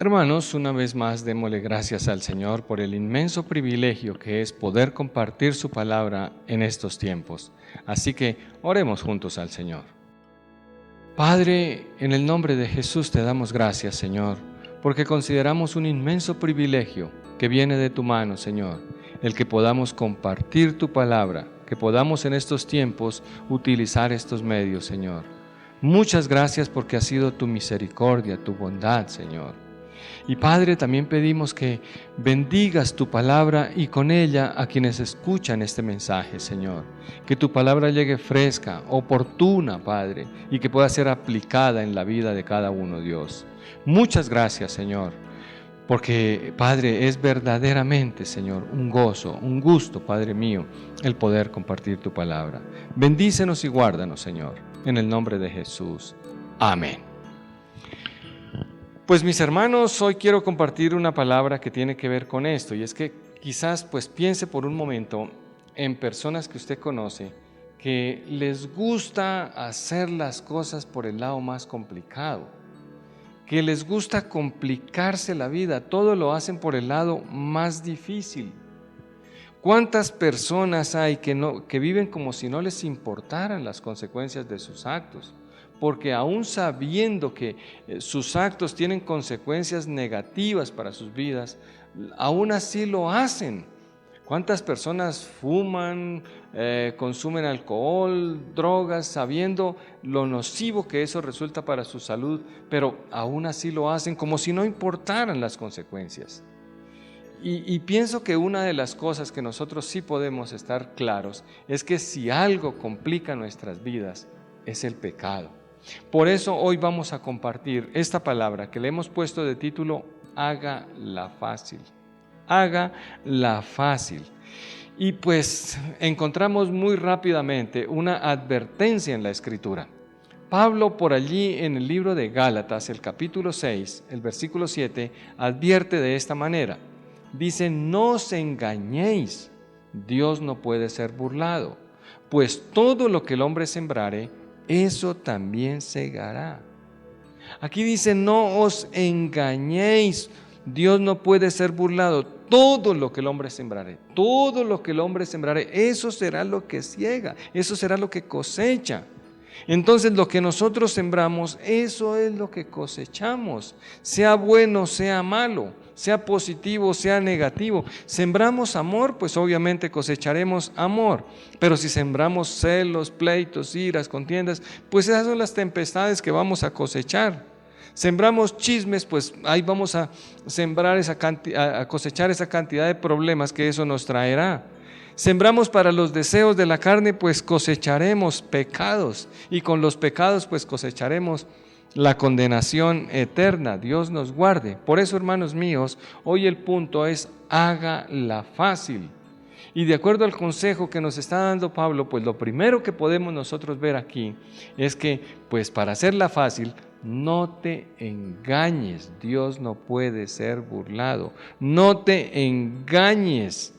Hermanos, una vez más démosle gracias al Señor por el inmenso privilegio que es poder compartir su palabra en estos tiempos. Así que oremos juntos al Señor. Padre, en el nombre de Jesús te damos gracias, Señor, porque consideramos un inmenso privilegio que viene de tu mano, Señor, el que podamos compartir tu palabra, que podamos en estos tiempos utilizar estos medios, Señor. Muchas gracias porque ha sido tu misericordia, tu bondad, Señor. Y Padre, también pedimos que bendigas tu palabra y con ella a quienes escuchan este mensaje, Señor. Que tu palabra llegue fresca, oportuna, Padre, y que pueda ser aplicada en la vida de cada uno, Dios. Muchas gracias, Señor, porque, Padre, es verdaderamente, Señor, un gozo, un gusto, Padre mío, el poder compartir tu palabra. Bendícenos y guárdanos, Señor, en el nombre de Jesús. Amén. Pues mis hermanos, hoy quiero compartir una palabra que tiene que ver con esto, y es que quizás pues piense por un momento en personas que usted conoce que les gusta hacer las cosas por el lado más complicado, que les gusta complicarse la vida, todo lo hacen por el lado más difícil. ¿Cuántas personas hay que viven como si no les importaran las consecuencias de sus actos? Porque aún sabiendo que sus actos tienen consecuencias negativas para sus vidas, aún así lo hacen. ¿Cuántas personas fuman, consumen alcohol, drogas, sabiendo lo nocivo que eso resulta para su salud, pero aún así lo hacen como si no importaran las consecuencias? Y pienso que una de las cosas que nosotros sí podemos estar claros es que si algo complica nuestras vidas, es el pecado. Por eso hoy vamos a compartir esta palabra que le hemos puesto de título Hágala fácil. Hágala fácil. Y pues encontramos muy rápidamente una advertencia en la Escritura. Pablo por allí en el libro de Gálatas, el capítulo 6, el versículo 7, advierte de esta manera. Dice, no os engañéis, Dios no puede ser burlado, pues todo lo que el hombre sembrare, eso también segará. Aquí dice, no os engañéis, Dios no puede ser burlado. Todo lo que el hombre sembrare, todo lo que el hombre sembrare, eso será lo que ciega, eso será lo que cosecha. Entonces lo que nosotros sembramos, eso es lo que cosechamos, sea bueno, sea malo, sea positivo, sea negativo. Sembramos amor, pues obviamente cosecharemos amor, pero si sembramos celos, pleitos, iras, contiendas, pues esas son las tempestades que vamos a cosechar. Sembramos chismes, pues ahí vamos a sembrar a cosechar esa cantidad de problemas que eso nos traerá. Sembramos para los deseos de la carne, pues cosecharemos pecados, y con los pecados pues cosecharemos la condenación eterna. Dios nos guarde. Por eso, hermanos míos, hoy el punto es hágala fácil. Y de acuerdo al consejo que nos está dando Pablo, pues lo primero que podemos nosotros ver aquí es que pues para hacerla fácil, no te engañes. Dios no puede ser burlado. No te engañes.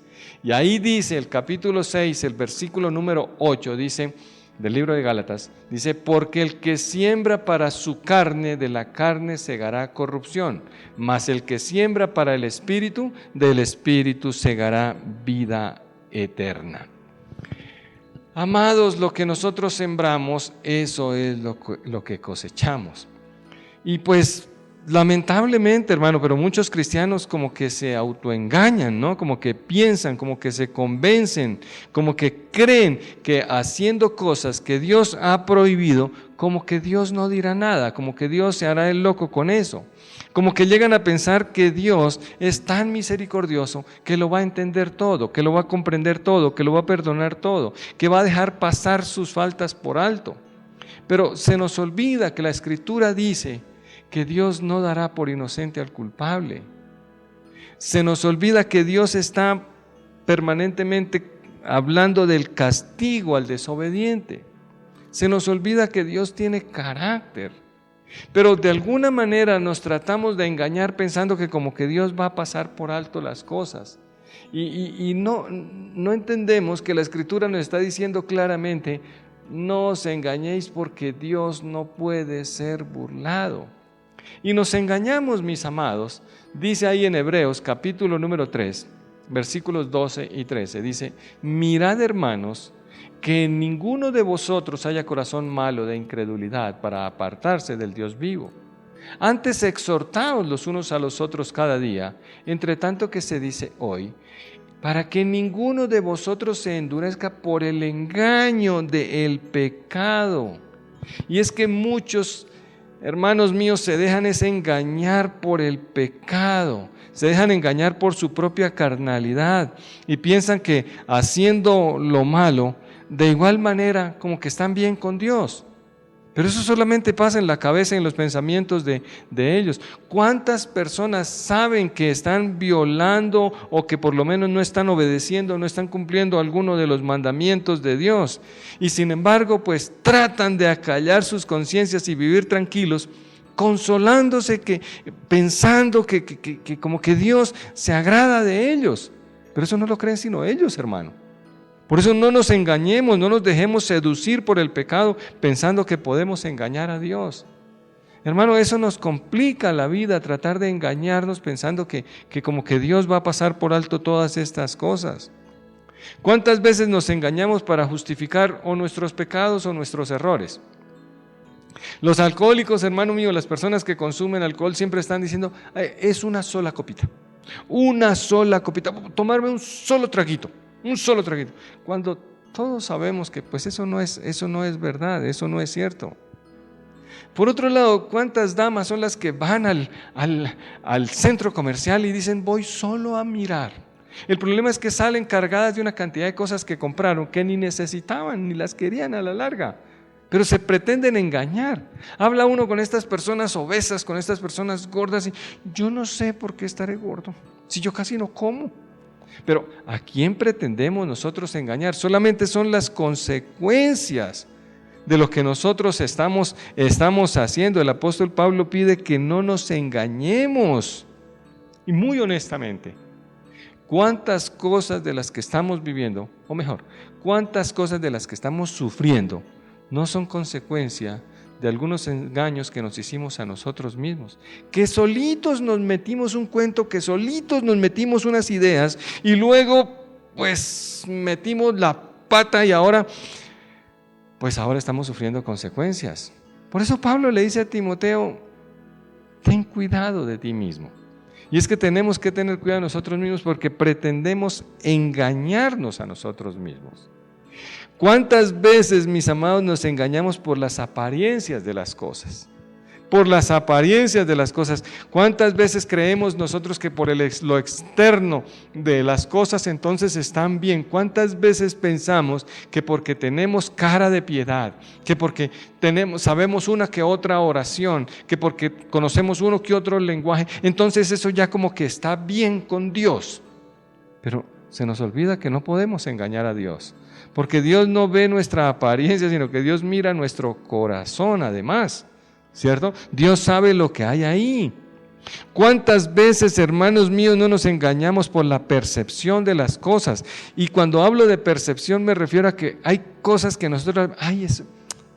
Y ahí dice el capítulo 6, el versículo número 8, dice, del libro de Gálatas, dice, porque el que siembra para su carne, de la carne segará corrupción, mas el que siembra para el Espíritu, del Espíritu segará vida eterna. Amados, lo que nosotros sembramos, eso es lo que cosechamos. Y pues lamentablemente, hermano, pero muchos cristianos como que se autoengañan, ¿no? Como que piensan, como que se convencen, como que creen que haciendo cosas que Dios ha prohibido, como que Dios no dirá nada, como que Dios se hará el loco con eso. Como que llegan a pensar que Dios es tan misericordioso que lo va a entender todo, que lo va a comprender todo, que lo va a perdonar todo, que va a dejar pasar sus faltas por alto. Pero se nos olvida que la Escritura dice que Dios no dará por inocente al culpable. Se nos olvida que Dios está permanentemente hablando del castigo al desobediente. Se nos olvida que Dios tiene carácter. Pero de alguna manera nos tratamos de engañar pensando que como que Dios va a pasar por alto las cosas. Y no entendemos que la Escritura nos está diciendo claramente, no os engañéis porque Dios no puede ser burlado. Y nos engañamos, mis amados, dice ahí en Hebreos capítulo número 3, versículos 12 y 13, dice: mirad, hermanos, que en ninguno de vosotros haya corazón malo de incredulidad para apartarse del Dios vivo. Antes exhortaos los unos a los otros cada día, entre tanto que se dice hoy, para que ninguno de vosotros se endurezca por el engaño del pecado. Y es que muchos, hermanos míos, se dejan engañar por el pecado, se dejan engañar por su propia carnalidad y piensan que haciendo lo malo, de igual manera como que están bien con Dios. Pero eso solamente pasa en la cabeza y en los pensamientos de ellos. ¿Cuántas personas saben que están violando o que por lo menos no están obedeciendo, no están cumpliendo alguno de los mandamientos de Dios? Y sin embargo, pues tratan de acallar sus conciencias y vivir tranquilos, consolándose, pensando que como que Dios se agrada de ellos. Pero eso no lo creen sino ellos, hermano. Por eso no nos engañemos, no nos dejemos seducir por el pecado pensando que podemos engañar a Dios. Hermano, eso nos complica la vida, tratar de engañarnos pensando que como que Dios va a pasar por alto todas estas cosas. ¿Cuántas veces nos engañamos para justificar o nuestros pecados o nuestros errores? Los alcohólicos, hermano mío, las personas que consumen alcohol siempre están diciendo: es una sola copita, tomarme un solo traguito. Cuando todos sabemos que pues eso no es verdad, eso no es cierto. Por otro lado, ¿cuántas damas son las que van al centro comercial y dicen: voy solo a mirar? El problema es que salen cargadas de una cantidad de cosas que compraron que ni necesitaban, ni las querían a la larga, pero se pretenden engañar. Habla uno con estas personas obesas, con estas personas gordas, y yo no sé por qué estaré gordo, si yo casi no como. Pero ¿a quién pretendemos nosotros engañar? Solamente son las consecuencias de lo que nosotros estamos haciendo. El apóstol Pablo pide que no nos engañemos. Y muy honestamente, ¿cuántas cosas de las que estamos viviendo, o mejor, cuántas cosas de las que estamos sufriendo, no son consecuencia de algunos engaños que nos hicimos a nosotros mismos? Que solitos nos metimos un cuento, que solitos nos metimos unas ideas y luego pues metimos la pata y ahora estamos sufriendo consecuencias. Por eso Pablo le dice a Timoteo: ten cuidado de ti mismo. Y es que tenemos que tener cuidado de nosotros mismos porque pretendemos engañarnos a nosotros mismos. ¿Cuántas veces, mis amados, nos engañamos por las apariencias de las cosas? Por las apariencias de las cosas. ¿Cuántas veces creemos nosotros que por lo externo de las cosas entonces están bien? ¿Cuántas veces pensamos que porque tenemos cara de piedad, que porque sabemos una que otra oración, que porque conocemos uno que otro lenguaje, entonces eso ya como que está bien con Dios? Pero se nos olvida que no podemos engañar a Dios, porque Dios no ve nuestra apariencia, sino que Dios mira nuestro corazón además, ¿cierto? Dios sabe lo que hay ahí. ¿Cuántas veces, hermanos míos, no nos engañamos por la percepción de las cosas? Y cuando hablo de percepción me refiero a que hay cosas que nosotros, es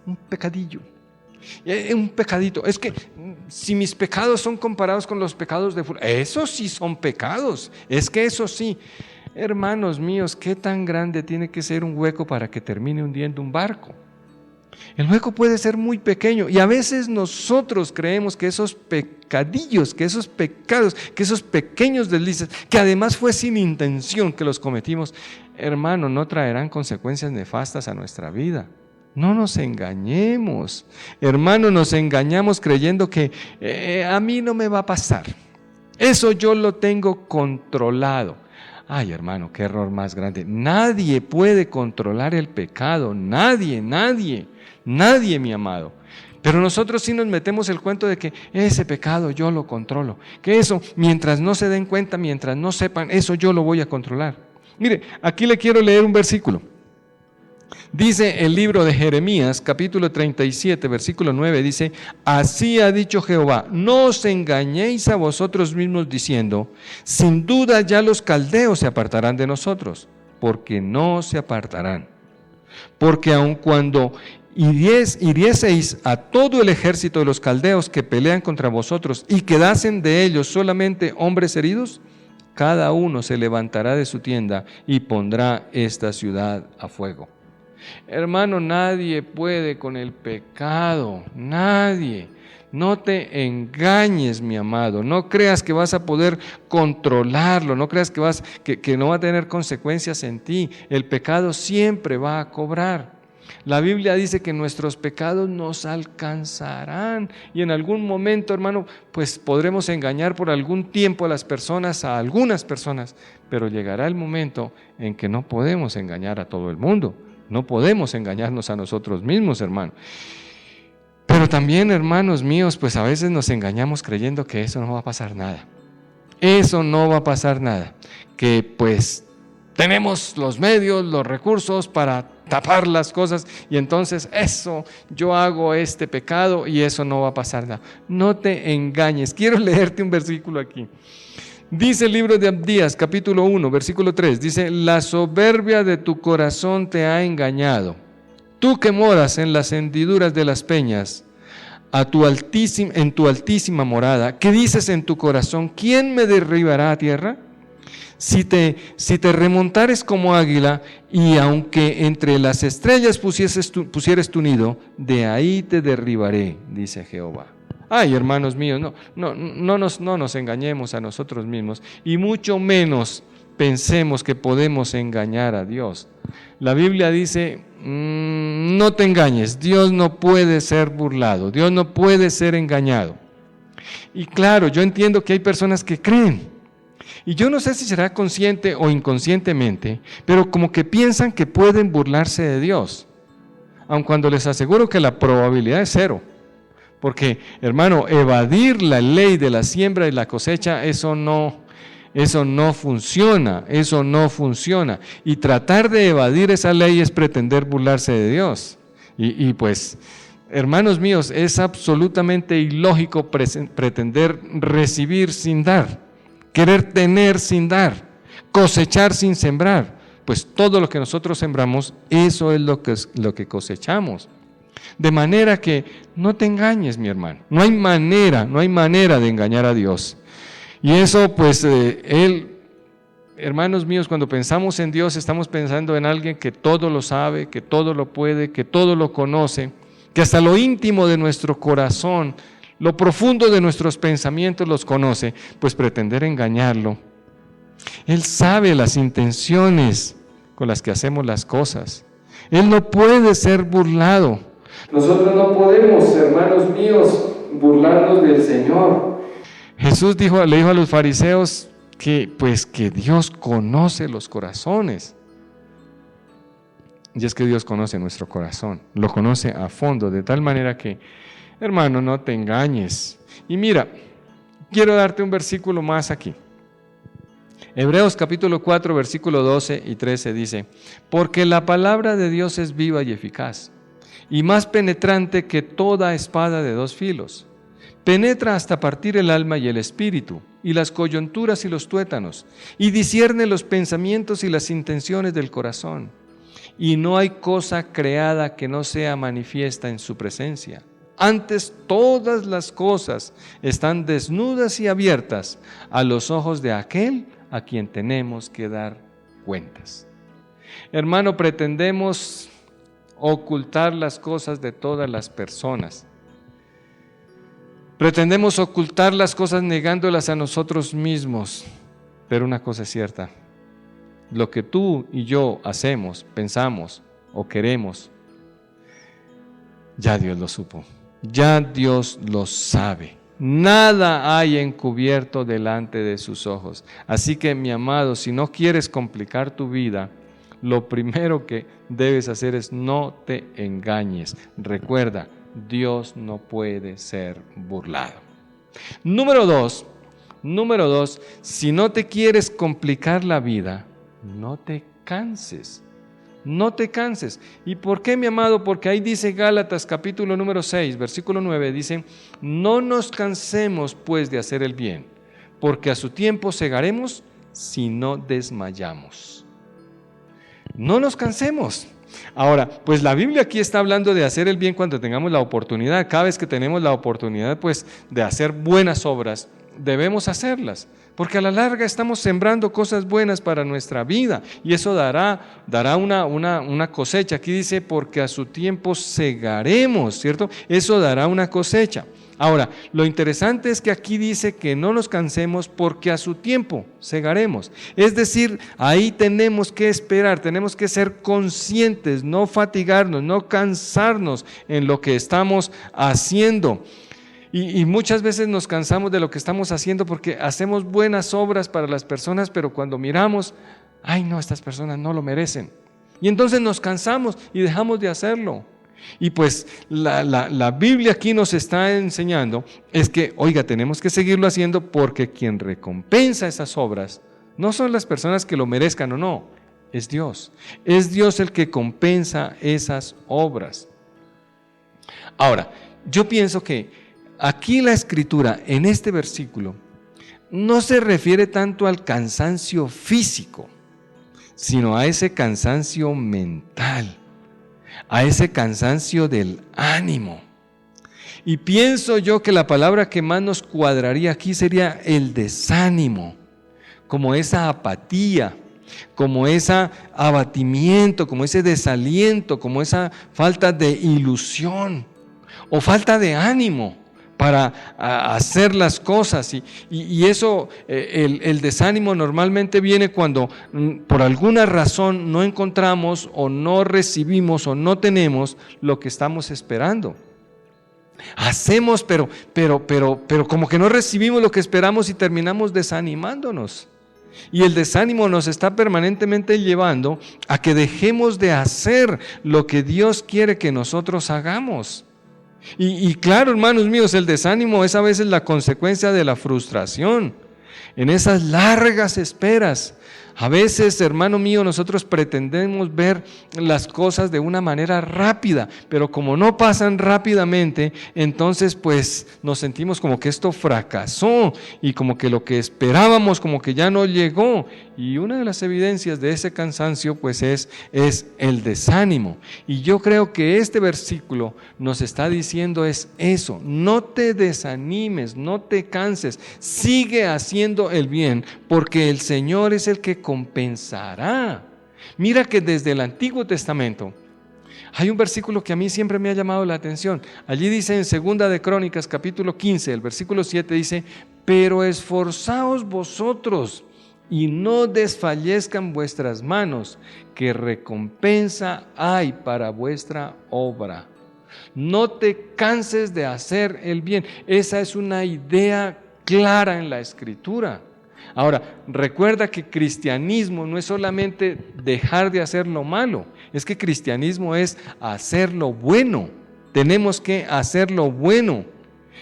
un pecadillo, un pecadito. Es que si mis pecados son comparados con los pecados de fulano, esos sí son pecados, es que eso sí. Hermanos míos, ¿qué tan grande tiene que ser un hueco para que termine hundiendo un barco? El hueco puede ser muy pequeño y a veces nosotros creemos que esos pecadillos, que esos pecados, que esos pequeños deslices, que además fue sin intención que los cometimos, hermano, no traerán consecuencias nefastas a nuestra vida. No nos engañemos, hermano, nos engañamos creyendo que a mí no me va a pasar, eso yo lo tengo controlado. Ay, hermano, qué error más grande. Nadie puede controlar el pecado, nadie, mi amado. Pero nosotros sí nos metemos el cuento de que ese pecado yo lo controlo, que eso, mientras no se den cuenta, mientras no sepan, eso yo lo voy a controlar. Mire, aquí le quiero leer un versículo. Dice el libro de Jeremías, capítulo 37, versículo 9, dice: así ha dicho Jehová, no os engañéis a vosotros mismos diciendo, sin duda ya los caldeos se apartarán de nosotros, porque no se apartarán. Porque aun cuando hirieseis a todo el ejército de los caldeos que pelean contra vosotros y quedasen de ellos solamente hombres heridos, cada uno se levantará de su tienda y pondrá esta ciudad a fuego. Hermano, nadie puede con el pecado, nadie. No te engañes, mi amado, no creas que vas a poder controlarlo, no creas que no va a tener consecuencias en ti. El pecado siempre va a cobrar. La Biblia dice que nuestros pecados nos alcanzarán y en algún momento, hermano, pues podremos engañar por algún tiempo a algunas personas, pero llegará el momento en que no podemos engañar a todo el mundo, no podemos engañarnos a nosotros mismos, hermano. Pero también, hermanos míos, pues a veces nos engañamos creyendo que eso no va a pasar nada. Eso no va a pasar nada. Que pues tenemos los medios, los recursos para tapar las cosas y entonces yo hago este pecado y eso no va a pasar nada. No te engañes. Quiero leerte un versículo aquí. Dice el libro de Abdías, capítulo 1, versículo 3, dice: la soberbia de tu corazón te ha engañado. Tú que moras en las hendiduras de las peñas, en tu altísima morada, ¿qué dices en tu corazón? ¿Quién me derribará a tierra? Si te remontares como águila, y aunque entre las estrellas pusieres tu nido, de ahí te derribaré, dice Jehová. Ay, hermanos míos, no nos engañemos a nosotros mismos, y mucho menos pensemos que podemos engañar a Dios. La Biblia dice, no te engañes, Dios no puede ser burlado, Dios no puede ser engañado. Y claro, yo entiendo que hay personas que creen, y yo no sé si será consciente o inconscientemente, pero como que piensan que pueden burlarse de Dios, aun cuando les aseguro que la probabilidad es cero. Porque, hermano, evadir la ley de la siembra y la cosecha, eso no funciona. Y tratar de evadir esa ley es pretender burlarse de Dios. Y pues, hermanos míos, es absolutamente ilógico pretender recibir sin dar, querer tener sin dar, cosechar sin sembrar. Pues todo lo que nosotros sembramos, eso es lo que cosechamos. De manera que no te engañes, mi hermano. No hay manera de engañar a Dios. Y eso, pues, hermanos míos, cuando pensamos en Dios, estamos pensando en alguien que todo lo sabe, que todo lo puede, que todo lo conoce, que hasta lo íntimo de nuestro corazón, lo profundo de nuestros pensamientos los conoce. Pues pretender engañarlo. Él sabe las intenciones con las que hacemos las cosas. Él no puede ser burlado. Nosotros no podemos, hermanos míos, burlarnos del Señor. Jesús le dijo a los fariseos que Dios conoce los corazones. Y es que Dios conoce nuestro corazón, lo conoce a fondo, de tal manera que, hermano, no te engañes. Y mira, quiero darte un versículo más aquí. Hebreos capítulo 4, versículo 12 y 13 dice: porque la palabra de Dios es viva y eficaz, y más penetrante que toda espada de dos filos. Penetra hasta partir el alma y el espíritu, y las coyunturas y los tuétanos, y discierne los pensamientos y las intenciones del corazón. Y no hay cosa creada que no sea manifiesta en su presencia. Antes todas las cosas están desnudas y abiertas a los ojos de aquel a quien tenemos que dar cuentas. Hermano, pretendemos ocultar las cosas de todas las personas. Pretendemos ocultar las cosas negándolas a nosotros mismos. Pero una cosa es cierta: lo que tú y yo hacemos, pensamos o queremos, ya Dios lo supo, ya Dios lo sabe. Nada hay encubierto delante de sus ojos. Así que, mi amado, si no quieres complicar tu vida, lo primero que debes hacer es no te engañes. Recuerda, Dios no puede ser burlado. Número dos, si no te quieres complicar la vida, no te canses. No te canses. ¿Y por qué, mi amado? Porque ahí dice Gálatas capítulo número 6, versículo 9, dice: no nos cansemos pues de hacer el bien, porque a su tiempo segaremos si no desmayamos. No nos cansemos. Ahora, pues la Biblia aquí está hablando de hacer el bien cuando tengamos la oportunidad. Cada vez que tenemos la oportunidad, pues, de hacer buenas obras, debemos hacerlas. Porque a la larga estamos sembrando cosas buenas para nuestra vida y eso dará una cosecha. Aquí dice, porque a su tiempo segaremos, ¿cierto? Eso dará una cosecha. Ahora, lo interesante es que aquí dice que no nos cansemos porque a su tiempo segaremos. Es decir, ahí tenemos que esperar, tenemos que ser conscientes, no fatigarnos, no cansarnos en lo que estamos haciendo. Y muchas veces nos cansamos de lo que estamos haciendo porque hacemos buenas obras para las personas, pero cuando miramos, ay no, estas personas no lo merecen. Y entonces nos cansamos y dejamos de hacerlo. Y pues la Biblia aquí nos está enseñando es que, oiga, tenemos que seguirlo haciendo porque quien recompensa esas obras no son las personas que lo merezcan o no, es Dios. Es Dios el que compensa esas obras. Ahora, yo pienso que aquí la Escritura, en este versículo, no se refiere tanto al cansancio físico, sino a ese cansancio mental, a ese cansancio del ánimo. Y pienso yo que la palabra que más nos cuadraría aquí sería el desánimo, como esa apatía, como ese abatimiento, como ese desaliento, como esa falta de ilusión o falta de ánimo para hacer las cosas. Y eso, el desánimo normalmente viene cuando por alguna razón no encontramos o no recibimos o no tenemos lo que estamos esperando. Hacemos, pero como que no recibimos lo que esperamos y terminamos desanimándonos. Y el desánimo nos está permanentemente llevando a que dejemos de hacer lo que Dios quiere que nosotros hagamos. Y claro, hermanos míos, el desánimo es a veces la consecuencia de la frustración. En esas largas esperas, a veces, hermano mío, nosotros pretendemos ver las cosas de una manera rápida, pero como no pasan rápidamente, entonces pues nos sentimos como que esto fracasó y como que lo que esperábamos como que ya no llegó. Y una de las evidencias de ese cansancio pues es el desánimo. Y yo creo que este versículo nos está diciendo es eso: no te desanimes, no te canses, sigue haciendo el bien, porque el Señor es el que compensará. Mira que desde el Antiguo Testamento hay un versículo que a mí siempre me ha llamado la atención. Allí dice en Segunda de Crónicas capítulo 15, el versículo 7 dice: pero esforzaos vosotros y no desfallezcan vuestras manos, que recompensa hay para vuestra obra. No te canses de hacer el bien. Esa es una idea clara en la Escritura. Ahora, recuerda que cristianismo no es solamente dejar de hacer lo malo, es que cristianismo es hacer lo bueno. Tenemos que hacer lo bueno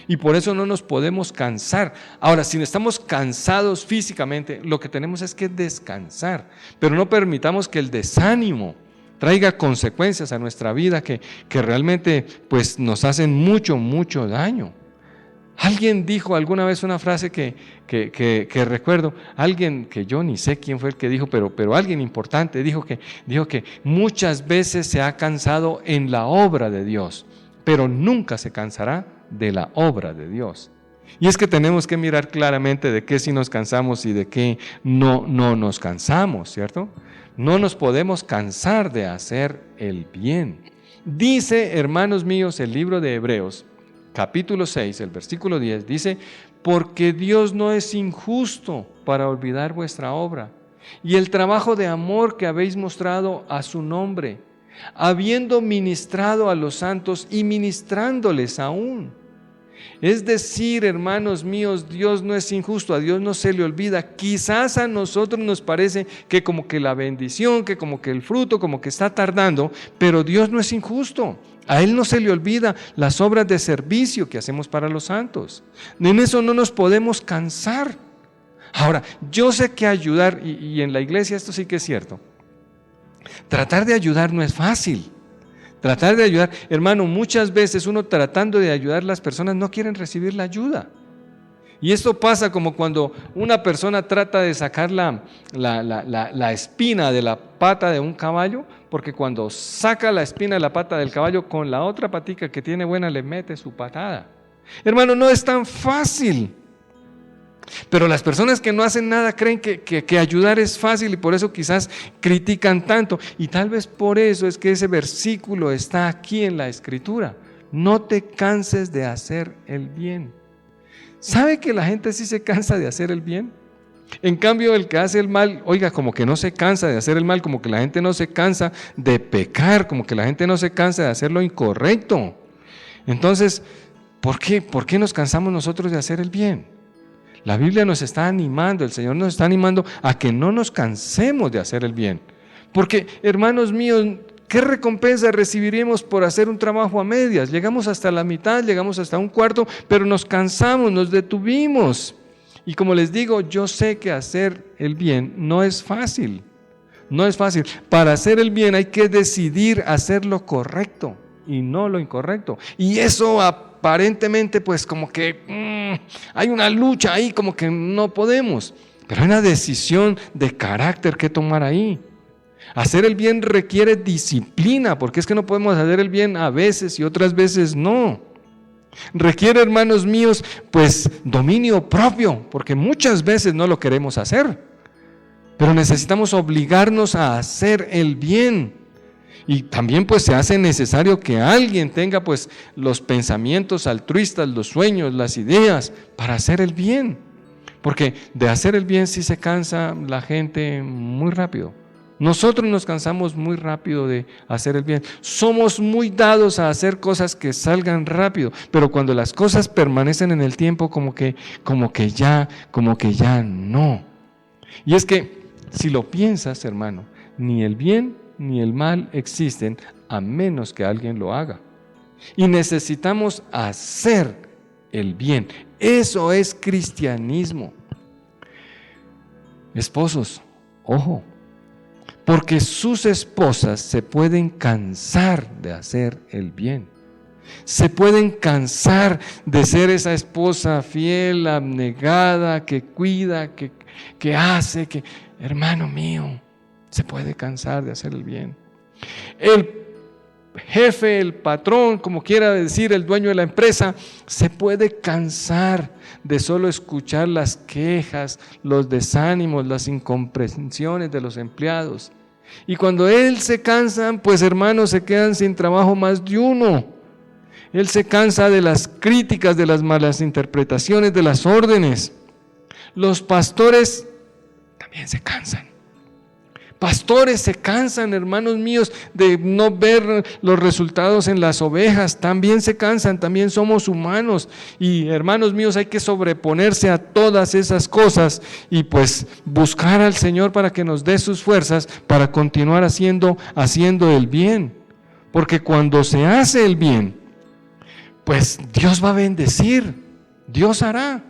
y por eso no nos podemos cansar. Ahora, si estamos cansados físicamente, lo que tenemos es que descansar, pero no permitamos que el desánimo traiga consecuencias a nuestra vida que realmente pues, nos hacen mucho daño. Alguien dijo alguna vez una frase que recuerdo, alguien que yo ni sé quién fue el que dijo, pero alguien importante dijo que muchas veces se ha cansado en la obra de Dios, pero nunca se cansará de la obra de Dios. Y es que tenemos que mirar claramente de qué sí nos cansamos y de qué no nos cansamos, ¿cierto? No nos podemos cansar de hacer el bien. Dice, hermanos míos, el libro de Hebreos, capítulo 6, el versículo 10, dice: porque Dios no es injusto para olvidar vuestra obra y el trabajo de amor que habéis mostrado a su nombre, habiendo ministrado a los santos y ministrándoles aún. Es decir, hermanos míos, Dios no es injusto, a Dios no se le olvida. Quizás a nosotros nos parece que como que la bendición, que como que el fruto, como que está tardando, pero Dios no es injusto. A Él no se le olvida las obras de servicio que hacemos para los santos. En eso no nos podemos cansar. Ahora, yo sé que ayudar, y en la iglesia esto sí que es cierto, tratar de ayudar no es fácil. Tratar de ayudar, hermano, muchas veces uno tratando de ayudar, las personas no quieren recibir la ayuda. Y esto pasa como cuando una persona trata de sacar la espina de la pata de un caballo, porque cuando saca la espina de la pata del caballo, con la otra patica que tiene buena le mete su patada. Hermano, no es tan fácil. Pero las personas que no hacen nada creen que ayudar es fácil y por eso quizás critican tanto. Y tal vez por eso es que ese versículo está aquí en la Escritura. No te canses de hacer el bien. ¿Sabe que la gente sí se cansa de hacer el bien? En cambio, el que hace el mal, oiga, como que no se cansa de hacer el mal, como que la gente no se cansa de pecar, como que la gente no se cansa de hacer lo incorrecto. Entonces, ¿por qué nos cansamos nosotros de hacer el bien? La Biblia nos está animando, el Señor nos está animando a que no nos cansemos de hacer el bien. Porque, hermanos míos, ¿qué recompensa recibiremos por hacer un trabajo a medias? Llegamos hasta la mitad, llegamos hasta un cuarto, pero nos cansamos, nos detuvimos. Y como les digo, yo sé que hacer el bien no es fácil. No es fácil. Para hacer el bien hay que decidir hacer lo correcto y no lo incorrecto. Y eso aparentemente pues como que hay una lucha ahí, como que no podemos. Pero hay una decisión de carácter que tomar ahí. Hacer el bien requiere disciplina, porque es que no podemos hacer el bien a veces y otras veces no. Requiere, hermanos míos, pues dominio propio, porque muchas veces no lo queremos hacer. Pero necesitamos obligarnos a hacer el bien. Y también pues se hace necesario que alguien tenga pues los pensamientos altruistas, los sueños, las ideas para hacer el bien. Porque de hacer el bien sí se cansa la gente muy rápido. Nosotros nos cansamos muy rápido de hacer el bien. Somos muy dados a hacer cosas que salgan rápido, pero cuando las cosas permanecen en el tiempo como que ya no. Y es que si lo piensas, hermano, ni el bien ni el mal existen a menos que alguien lo haga. Y necesitamos hacer el bien. Eso es cristianismo. Esposos, ojo, porque sus esposas se pueden cansar de hacer el bien. Se pueden cansar de ser esa esposa fiel, abnegada, que cuida, que hace, hermano mío, se puede cansar de hacer el bien. El jefe, el patrón, como quiera decir, el dueño de la empresa, se puede cansar de solo escuchar las quejas, los desánimos, las incomprensiones de los empleados. Y cuando él se cansa, pues hermanos, se quedan sin trabajo más de uno. Él se cansa de las críticas, de las malas interpretaciones, de las órdenes. Los pastores también se cansan. Pastores se cansan, hermanos míos, de no ver los resultados en las ovejas. También se cansan, también somos humanos. Y hermanos míos, hay que sobreponerse a todas esas cosas y pues buscar al Señor para que nos dé sus fuerzas para continuar haciendo el bien. Porque cuando se hace el bien, pues Dios va a bendecir, Dios hará.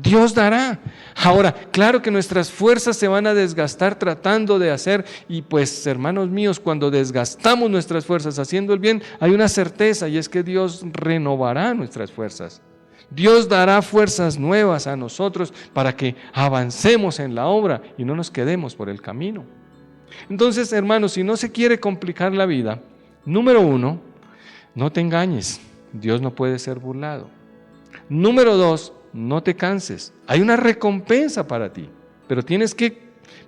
Dios dará. Ahora, claro que nuestras fuerzas se van a desgastar tratando de hacer, y pues hermanos míos, cuando desgastamos nuestras fuerzas haciendo el bien, hay una certeza, y es que Dios renovará nuestras fuerzas. Dios dará fuerzas nuevas a nosotros para que avancemos en la obra y no nos quedemos por el camino. Entonces, hermanos, si no se quiere complicar la vida, número 1, no te engañes, Dios no puede ser burlado. Número 2, no te canses. Hay una recompensa para ti, pero tienes que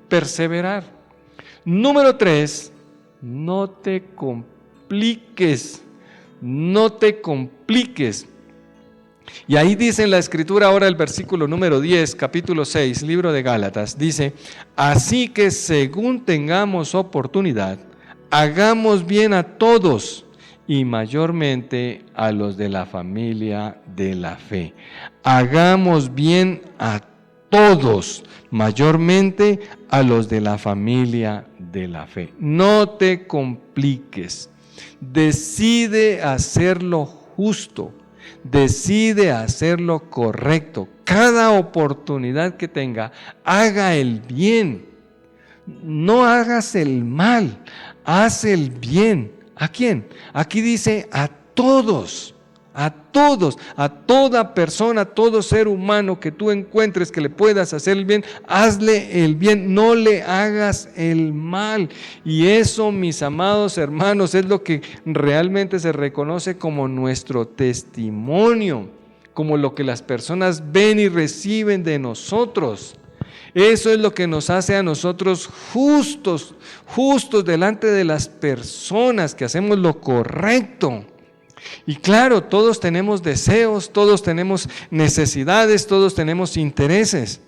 perseverar. Número 3, no te compliques. No te compliques. Y ahí dice en la Escritura ahora el versículo número 10, capítulo 6, libro de Gálatas, dice: así que según tengamos oportunidad, hagamos bien a todos, y mayormente a los de la familia de la fe. Hagamos bien a todos, mayormente a los de la familia de la fe. No te compliques. Decide hacer lo justo. Decide hacer lo correcto. Cada oportunidad que tenga, haga el bien. No hagas el mal, haz el bien. ¿A quién? Aquí dice a todos, A todos, a toda persona, a todo ser humano que tú encuentres que le puedas hacer el bien, hazle el bien, no le hagas el mal. Y eso, mis amados hermanos, es lo que realmente se reconoce como nuestro testimonio, como lo que las personas ven y reciben de nosotros. Eso es lo que nos hace a nosotros justos delante de las personas, que hacemos lo correcto. Y claro, todos tenemos deseos, todos tenemos necesidades, todos tenemos intereses.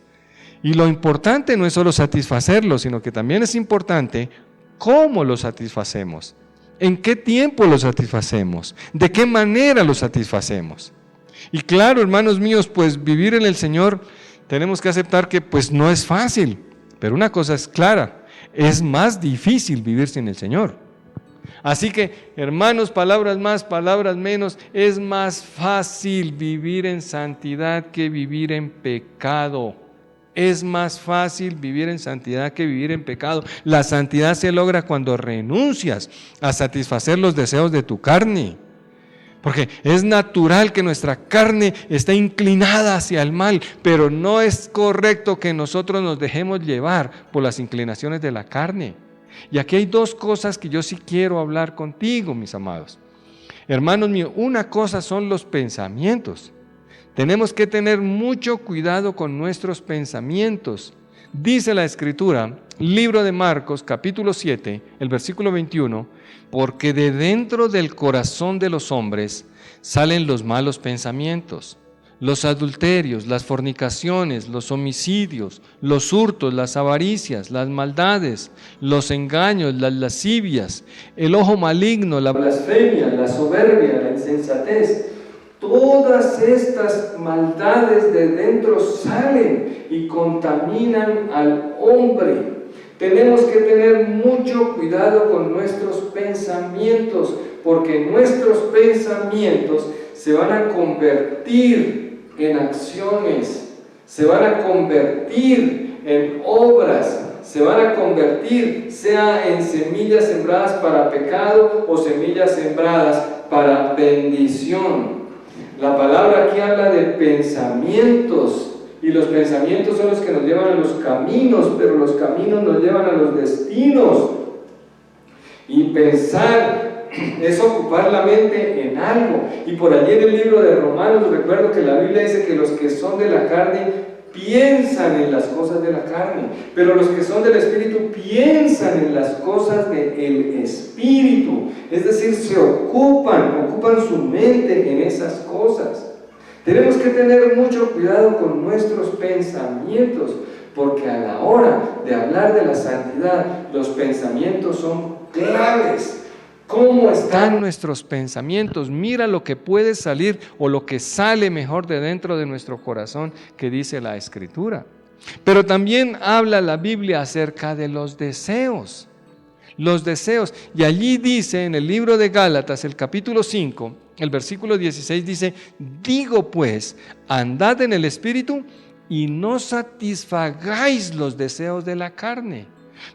Y lo importante no es solo satisfacerlos, sino que también es importante cómo los satisfacemos, en qué tiempo los satisfacemos, de qué manera los satisfacemos. Y claro, hermanos míos, pues vivir en el Señor, tenemos que aceptar que pues no es fácil, pero una cosa es clara, es más difícil vivir sin el Señor. Así que, hermanos, palabras más, palabras menos, es más fácil vivir en santidad que vivir en pecado. Es más fácil vivir en santidad que vivir en pecado. La santidad se logra cuando renuncias a satisfacer los deseos de tu carne. Porque es natural que nuestra carne esté inclinada hacia el mal, pero no es correcto que nosotros nos dejemos llevar por las inclinaciones de la carne. Y aquí hay dos cosas que yo sí quiero hablar contigo, mis amados. Hermanos míos, una cosa son los pensamientos. Tenemos que tener mucho cuidado con nuestros pensamientos. Dice la Escritura, libro de Marcos, capítulo 7, el versículo 21, porque de dentro del corazón de los hombres salen los malos pensamientos, los adulterios, las fornicaciones, los homicidios, los hurtos, las avaricias, las maldades, los engaños, las lascivias, el ojo maligno, la blasfemia, la soberbia, la insensatez. Todas estas maldades de dentro salen y contaminan al hombre. Tenemos que tener mucho cuidado con nuestros pensamientos, porque nuestros pensamientos se van a convertir en acciones, se van a convertir en obras, se van a convertir sea en semillas sembradas para pecado o semillas sembradas para bendición. La palabra aquí habla de pensamientos, y los pensamientos son los que nos llevan a los caminos, pero los caminos nos llevan a los destinos. Y pensar es ocupar la mente en algo. Y por allí en el libro de Romanos recuerdo que la Biblia dice que los que son de la carne piensan en las cosas de la carne, pero los que son del Espíritu piensan en las cosas del Espíritu. Es decir, se ocupan su mente en esas cosas. Tenemos que tener mucho cuidado con nuestros pensamientos, porque a la hora de hablar de la santidad, los pensamientos son claves. ¿Cómo están nuestros pensamientos? Mira lo que puede salir o lo que sale mejor de dentro de nuestro corazón, que dice la Escritura. Pero también habla la Biblia acerca de los deseos. Los deseos. Y allí dice en el libro de Gálatas, el capítulo 5, el versículo 16 dice: digo pues, andad en el Espíritu y no satisfagáis los deseos de la carne.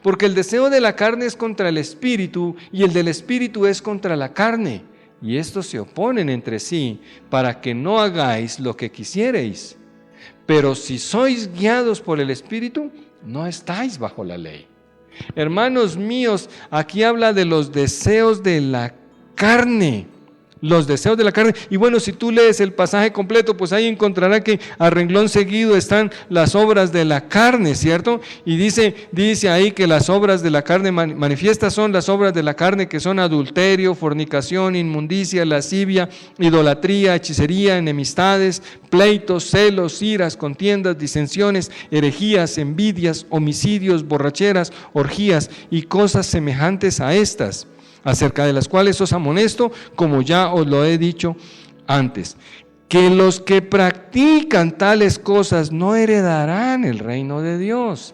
Porque el deseo de la carne es contra el Espíritu y el del Espíritu es contra la carne. Y estos se oponen entre sí para que no hagáis lo que quisiereis. Pero si sois guiados por el Espíritu, no estáis bajo la ley. Hermanos míos, aquí habla de los deseos de la carne. Los deseos de la carne. Y bueno, si tú lees el pasaje completo, pues ahí encontrará que a renglón seguido están las obras de la carne, ¿cierto? Y dice ahí que las obras de la carne manifiestas son las obras de la carne, que son adulterio, fornicación, inmundicia, lascivia, idolatría, hechicería, enemistades, pleitos, celos, iras, contiendas, disensiones, herejías, envidias, homicidios, borracheras, orgías y cosas semejantes a estas, acerca de las cuales os amonesto, como ya os lo he dicho antes, que los que practican tales cosas no heredarán el reino de Dios.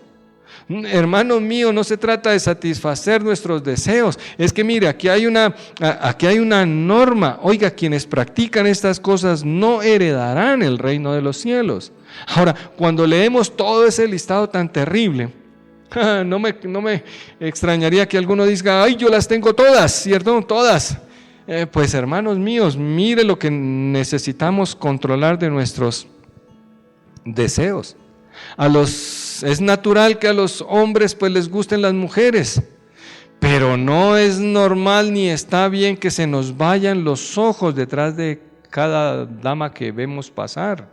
Hermano mío, no se trata de satisfacer nuestros deseos. Es que mire, aquí hay una norma. Oiga, quienes practican estas cosas no heredarán el reino de los cielos. Ahora, cuando leemos todo ese listado tan terrible, no me extrañaría que alguno diga: ay, yo las tengo todas, ¿cierto? Todas. pues hermanos míos, mire lo que necesitamos controlar de nuestros deseos. Es natural que a los hombres pues les gusten las mujeres, pero no es normal ni está bien que se nos vayan los ojos detrás de cada dama que vemos pasar.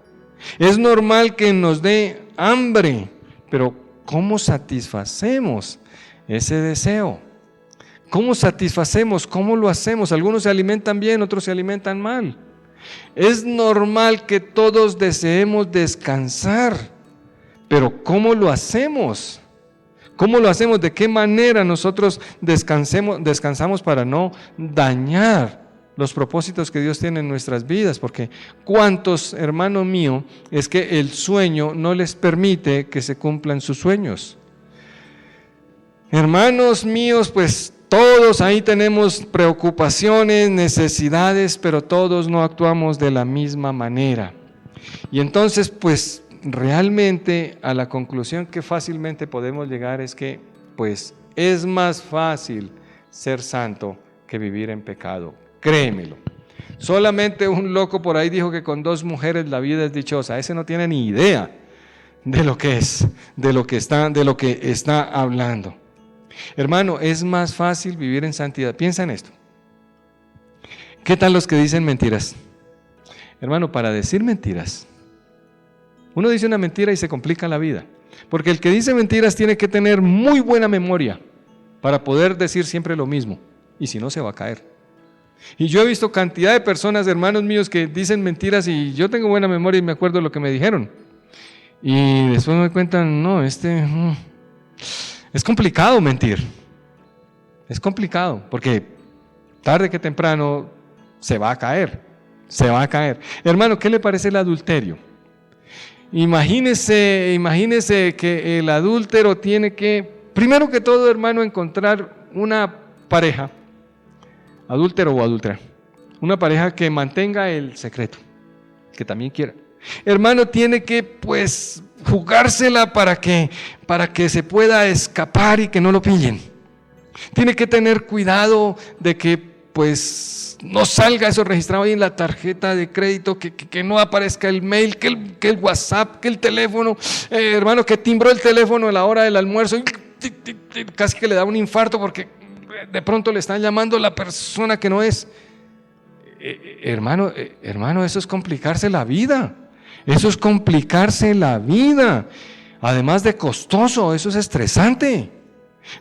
Es normal que nos dé hambre, pero ¿cómo satisfacemos ese deseo? ¿Cómo satisfacemos? ¿Cómo lo hacemos? Algunos se alimentan bien, otros se alimentan mal. Es normal que todos deseemos descansar, pero ¿cómo lo hacemos? ¿Cómo lo hacemos? ¿De qué manera nosotros descansamos para no dañar los propósitos que Dios tiene en nuestras vidas? Porque ¿cuántos, hermano mío, es que el sueño no les permite que se cumplan sus sueños? Hermanos míos, pues todos ahí tenemos preocupaciones, necesidades, pero todos no actuamos de la misma manera. Y entonces, pues realmente a la conclusión que fácilmente podemos llegar es que, pues es más fácil ser santo que vivir en pecado. Créemelo. Solamente un loco por ahí dijo que con 2 mujeres la vida es dichosa. Ese no tiene ni idea de lo que es, de lo que está hablando. Hermano, es más fácil vivir en santidad. Piensa en esto. ¿Qué tal los que dicen mentiras? Hermano, para decir mentiras, uno dice una mentira y se complica la vida. Porque el que dice mentiras tiene que tener muy buena memoria para poder decir siempre lo mismo. Y si no, se va a caer. Y yo he visto cantidad de personas, hermanos míos, que dicen mentiras y yo tengo buena memoria y me acuerdo lo que me dijeron. Y después me cuentan, no, es complicado mentir. Es complicado, porque tarde que temprano se va a caer. Hermano, ¿qué le parece el adulterio? Imagínese que el adúltero tiene que, primero que todo, hermano, encontrar una pareja, adúltero o adúltera, una pareja que mantenga el secreto, que también quiera. Hermano, tiene que pues jugársela para que se pueda escapar y que no lo pillen. Tiene que tener cuidado de que pues no salga eso registrado ahí en la tarjeta de crédito, que no aparezca el mail, que el WhatsApp, que el teléfono, hermano, que timbró el teléfono a la hora del almuerzo y casi que le da un infarto porque de pronto le están llamando a la persona que no es. Hermano, eso es complicarse la vida. Eso es complicarse la vida. Además de costoso, eso es estresante.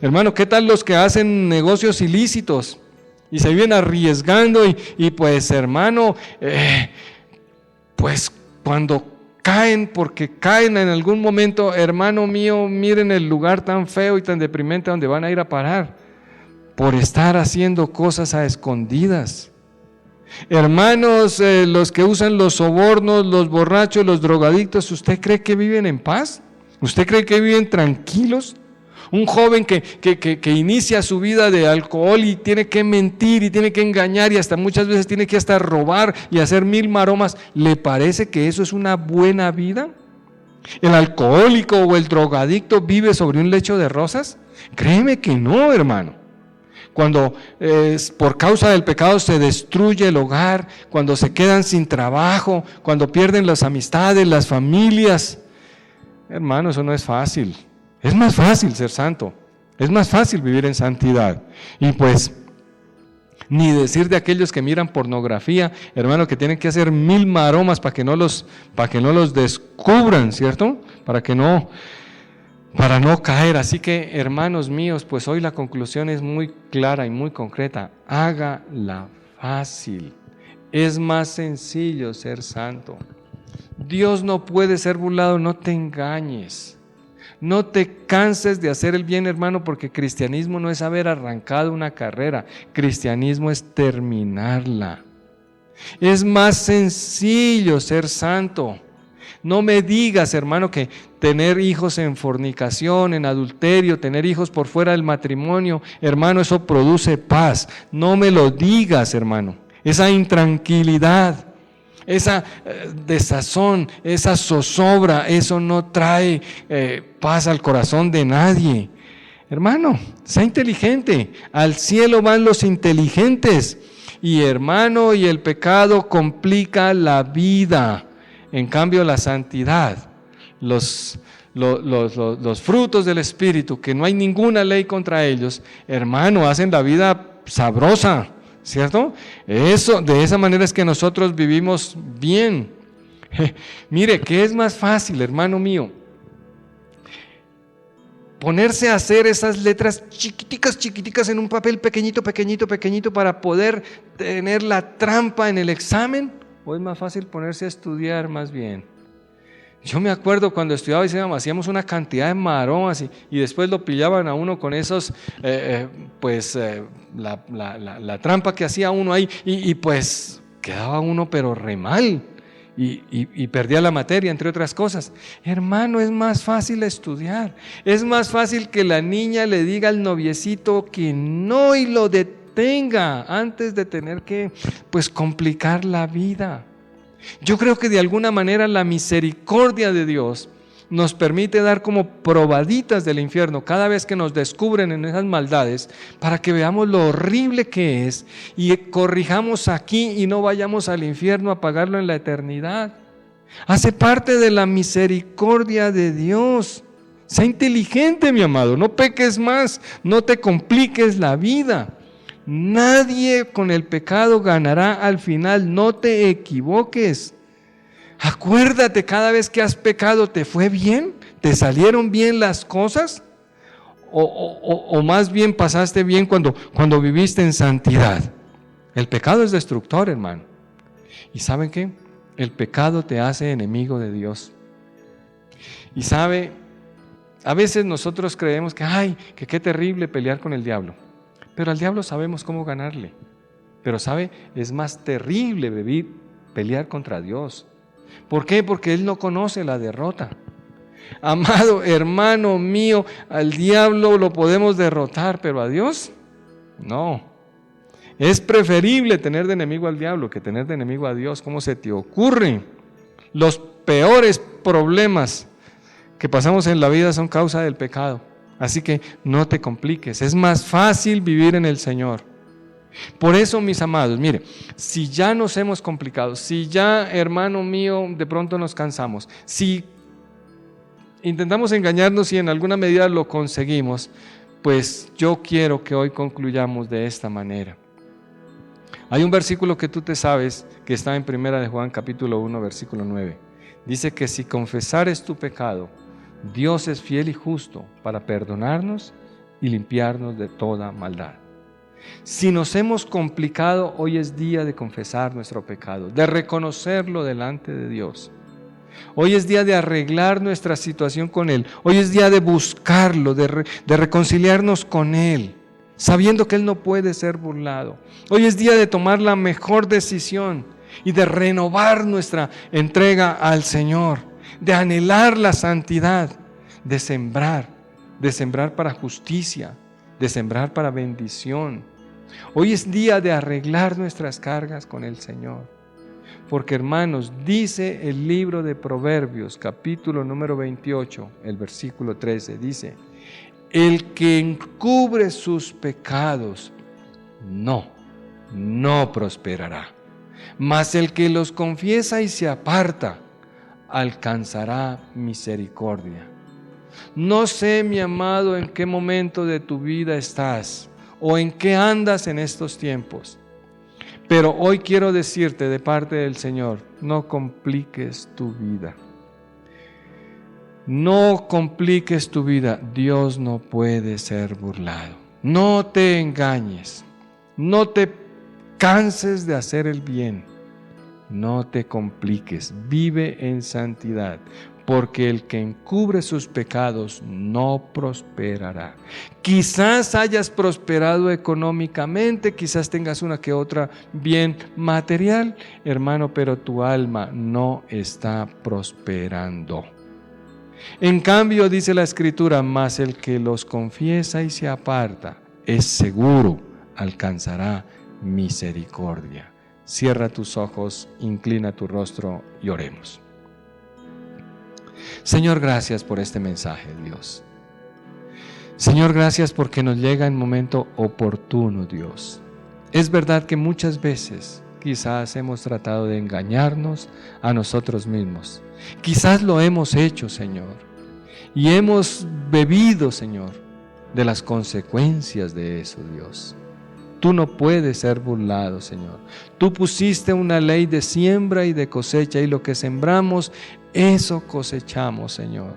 Hermano, ¿qué tal los que hacen negocios ilícitos y se vienen arriesgando y pues, hermano, pues cuando caen, porque caen en algún momento, hermano mío, miren el lugar tan feo y tan deprimente donde van a ir a parar por estar haciendo cosas a escondidas. Hermanos, los que usan los sobornos, los borrachos, los drogadictos, ¿usted cree que viven en paz? ¿Usted cree que viven tranquilos? Un joven que inicia su vida de alcohol y tiene que mentir y tiene que engañar y hasta muchas veces tiene que hasta robar y hacer 1000 maromas, ¿le parece que eso es una buena vida? ¿El alcohólico o el drogadicto vive sobre un lecho de rosas? Créeme que no, hermano. Cuando por causa del pecado se destruye el hogar, cuando se quedan sin trabajo, cuando pierden las amistades, las familias. Hermano, eso no es fácil. Es más fácil ser santo, es más fácil vivir en santidad. Y pues, ni decir de aquellos que miran pornografía, hermano, que tienen que hacer 1000 maromas para que no los descubran, ¿cierto? Para no caer. Así que, hermanos míos, pues hoy la conclusión es muy clara y muy concreta. Hágala fácil. Es más sencillo ser santo. Dios no puede ser burlado, no te engañes. No te canses de hacer el bien, hermano, porque cristianismo no es haber arrancado una carrera. Cristianismo es terminarla. Es más sencillo ser santo. No me digas, hermano, que tener hijos en fornicación, en adulterio, tener hijos por fuera del matrimonio, hermano, eso produce paz. No me lo digas, hermano. Esa intranquilidad, esa desazón, esa zozobra, eso no trae paz al corazón de nadie. Hermano, sea inteligente. Al cielo van los inteligentes. Y hermano, y el pecado complica la vida. En cambio, la santidad, los frutos del Espíritu, que no hay ninguna ley contra ellos, hermano, hacen la vida sabrosa, ¿cierto? Eso, de esa manera es que nosotros vivimos bien. Mire, ¿qué es más fácil, hermano mío? Ponerse a hacer esas letras chiquiticas en un papel pequeñito para poder tener la trampa en el examen, ¿o es más fácil ponerse a estudiar más bien? Yo me acuerdo cuando estudiaba y hacíamos una cantidad de maromas y después lo pillaban a uno con esos, la trampa que hacía uno ahí y pues quedaba uno pero re mal. Y perdía la materia, entre otras cosas. Hermano, es más fácil estudiar. Es más fácil que la niña le diga al noviecito que no y lo detenga antes de tener que, complicar la vida. Yo creo que de alguna manera la misericordia de Dios nos permite dar como probaditas del infierno cada vez que nos descubren en esas maldades, para que veamos lo horrible que es y corrijamos aquí y no vayamos al infierno a pagarlo en la eternidad. Hace parte de la misericordia de Dios. Sé inteligente, mi amado, no peques más, no te compliques la vida. Nadie con el pecado ganará al final, no te equivoques. Acuérdate, cada vez que has pecado, ¿te fue bien? ¿Te salieron bien las cosas? ¿O más bien pasaste bien cuando viviste en santidad? El pecado es destructor, hermano. ¿Y saben qué? El pecado te hace enemigo de Dios. Y sabe, a veces nosotros creemos que qué terrible pelear con el diablo. Pero al diablo sabemos cómo ganarle. Pero sabe, es más terrible pelear contra Dios. ¿Por qué? Porque Él no conoce la derrota. Amado hermano mío, al diablo lo podemos derrotar, pero a Dios, no. Es preferible tener de enemigo al diablo que tener de enemigo a Dios. ¿Cómo se te ocurre? Los peores problemas que pasamos en la vida son causa del pecado. Así que no te compliques. Es más fácil vivir en el Señor. Por eso, mis amados, mire, si ya nos hemos complicado, si ya, hermano mío, de pronto nos cansamos, si intentamos engañarnos y en alguna medida lo conseguimos, pues yo quiero que hoy concluyamos de esta manera. Hay un versículo que tú te sabes, que está en 1 de Juan capítulo 1, versículo 9. Dice que si confesares tu pecado, Dios es fiel y justo para perdonarnos y limpiarnos de toda maldad. Si nos hemos complicado, hoy es día de confesar nuestro pecado, de reconocerlo delante de Dios. Hoy es día de arreglar nuestra situación con Él. Hoy es día de buscarlo, de reconciliarnos con Él, sabiendo que Él no puede ser burlado. Hoy es día de tomar la mejor decisión y de renovar nuestra entrega al Señor, de anhelar la santidad, de sembrar para justicia, de sembrar para bendición. Hoy es día de arreglar nuestras cargas con el Señor. Porque, hermanos, dice el libro de Proverbios, capítulo número 28, el versículo 13, dice: el que encubre sus pecados no prosperará, mas el que los confiesa y se aparta alcanzará misericordia. No sé, mi amado, en qué momento de tu vida estás o en qué andas en estos tiempos, pero hoy quiero decirte de parte del Señor: no compliques tu vida. No compliques tu vida. Dios no puede ser burlado. No te engañes. No te canses de hacer el bien. No te compliques. Vive en santidad, porque el que encubre sus pecados no prosperará. Quizás hayas prosperado económicamente, quizás tengas una que otra bien material, hermano, pero tu alma no está prosperando. En cambio, dice la Escritura: mas el que los confiesa y se aparta, es seguro, alcanzará misericordia. Cierra tus ojos, inclina tu rostro y oremos. Señor, gracias por este mensaje, Dios. Señor, gracias porque nos llega en momento oportuno, Dios. Es verdad que muchas veces quizás hemos tratado de engañarnos a nosotros mismos. Quizás lo hemos hecho, Señor, y hemos bebido, Señor, de las consecuencias de eso, Dios. Tú no puedes ser burlado, Señor. Tú pusiste una ley de siembra y de cosecha, y lo que sembramos, eso cosechamos, Señor.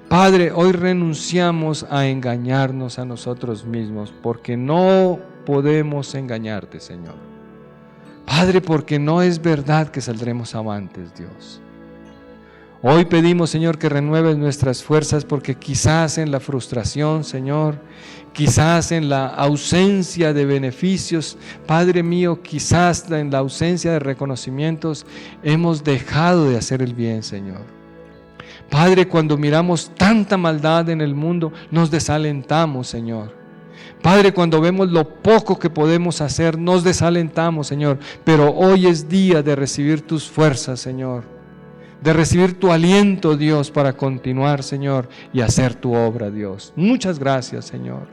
Padre, hoy renunciamos a engañarnos a nosotros mismos, porque no podemos engañarte, Señor. Padre, porque no es verdad que saldremos avantes, Dios. Hoy pedimos, Señor, que renueves nuestras fuerzas, porque quizás en la frustración, Señor, quizás en la ausencia de beneficios, Padre mío, quizás en la ausencia de reconocimientos, hemos dejado de hacer el bien, Señor. Padre, cuando miramos tanta maldad en el mundo, nos desalentamos, Señor. Padre, cuando vemos lo poco que podemos hacer, nos desalentamos, Señor. Pero hoy es día de recibir tus fuerzas, Señor. De recibir tu aliento, Dios, para continuar, Señor, y hacer tu obra, Dios. Muchas gracias, Señor.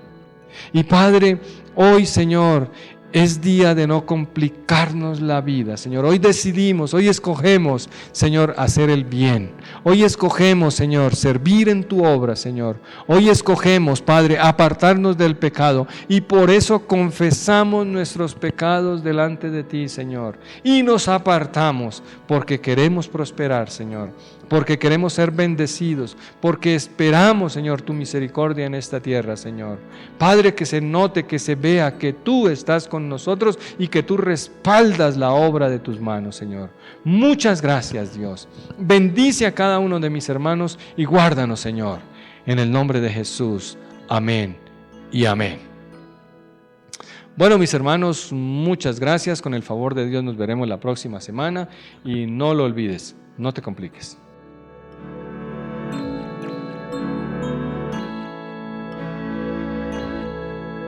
Y Padre, hoy, Señor, es día de no complicarnos la vida, Señor. Hoy decidimos, hoy escogemos, Señor, hacer el bien. Hoy escogemos, Señor, servir en tu obra, Señor. Hoy escogemos, Padre, apartarnos del pecado, y por eso confesamos nuestros pecados delante de ti, Señor. Y nos apartamos porque queremos prosperar, Señor. Porque queremos ser bendecidos, porque esperamos, Señor, tu misericordia en esta tierra, Señor. Padre, que se note, que se vea que tú estás con nosotros y que tú respaldas la obra de tus manos, Señor. Muchas gracias, Dios. Bendice a cada uno de mis hermanos y guárdanos, Señor. En el nombre de Jesús. Amén y amén. Bueno, mis hermanos, muchas gracias. Con el favor de Dios nos veremos la próxima semana y no lo olvides, no te compliques.